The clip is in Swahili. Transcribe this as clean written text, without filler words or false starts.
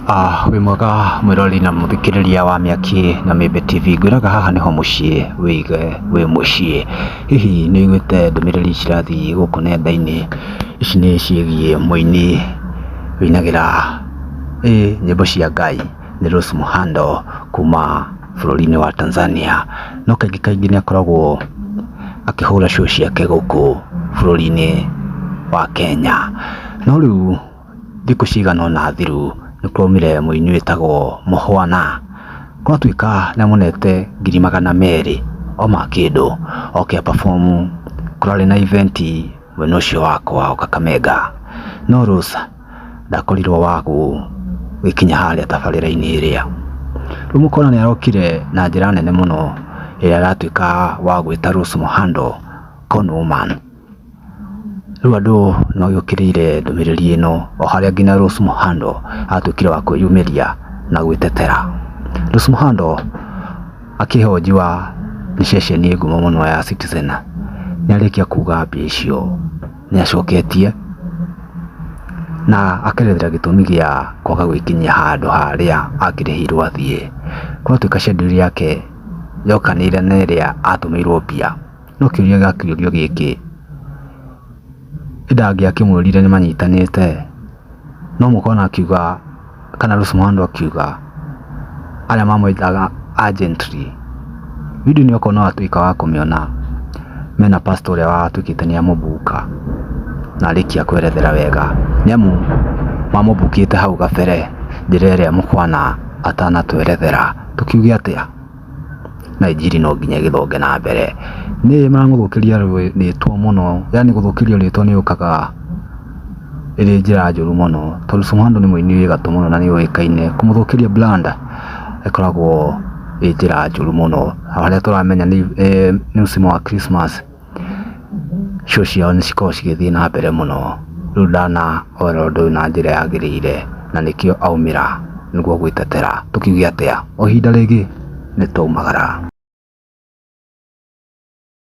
Wĩ mwega mwĩrori na mũthikĩrĩria wa Mĩaki na Mĩmbe TV, ngwĩraga haha nĩho mũciĩ wĩige wĩ mũciĩ. Hihi nĩ ũiguĩte ndũmĩrĩri cirathiĩ gũkũ nenda-inĩ, ici nĩ ciĩgiĩ mũini wĩinagĩra nyĩmbo cia Ngai nĩ Rose Muhando kuma bũrũri-inĩ wa Tanzania, no kaingĩ nĩ akoragwo akĩhũra show ciake gũkũ bũrũri-inĩ wa Kenya. No rĩu thikũ cigana ũna thiru nĩ kwaumire mũini wĩtagwo Mũhwana, gwatuĩka nĩ amonete 200,000 o ma kĩndũ oke perform kũrarĩ na event mwena ũcio wa kwao Kakamega. No Rose ndakorirwo wa gwĩkinya harĩa tabarĩra-inĩ ĩrĩa. Rĩu mũkona nĩ arokire na njĩra nene mũno ĩrĩa aratuĩka wa gwĩta Rose Muhando con woman. Rĩu andũ nĩ magĩũkĩrĩire ndũmĩrĩri ĩno, o harĩa nginya Rose Muhando atuĩkire wa kwĩyumĩria na gwĩtetera. Rose Muhando akĩhojiwa nĩ ceceni ngumo mũno ya Citizen, nĩ arĩkia kuga mbia icio nĩ acoketie na akerethera gĩtũmi gĩa kwaga gwĩkinyia handũ harĩa akĩrĩhirwo athiĩ. Gwatuĩka schedule yake yokanĩire na ĩrĩa atũmĩirwo mbia, no kĩũria gĩakĩũrio gĩkĩ ndangĩakĩmwĩrire nĩ manyitanĩte, no mũkona akiuga kana Rose Muhando akiuga arĩa mamwĩtaga agently. Video nĩ ũkona watuĩka wa kũmĩona mena pastor ũrĩa watuĩkĩte nĩ amũbuka na arĩkia kwerethera wega, nĩ amu mamũbukĩte hau gabere njĩra ĩrĩa Mũhwana atanatwerethera. Tũkiuge atĩa na injiri no nginya gĩthonge na mbere. Nĩ maragũthũkĩria rĩtwa mũno, yani gũthũkĩrio rĩtwa nĩ ũkaga ĩrĩ njĩra njũru mũno, tondũ Rose Muhando nĩ mũini wĩ gatũ mũno na nĩ ũĩkaine. Kũmũthũkĩria brand ĩkoragwo ĩ njĩra njũru mũno. Harĩa tũramenya nĩ mũsimu wa Christmas, show ciao nĩ cikoragwo cigĩthiĩ na mbere mũno. Rĩu ndana ora ũndũ ũyũ na njĩra yagĩrĩire na nĩkĩo aumĩra nĩguo gwĩtetera. Tũkiuge atĩa, o ihinda rĩngĩ nĩ twaumagara.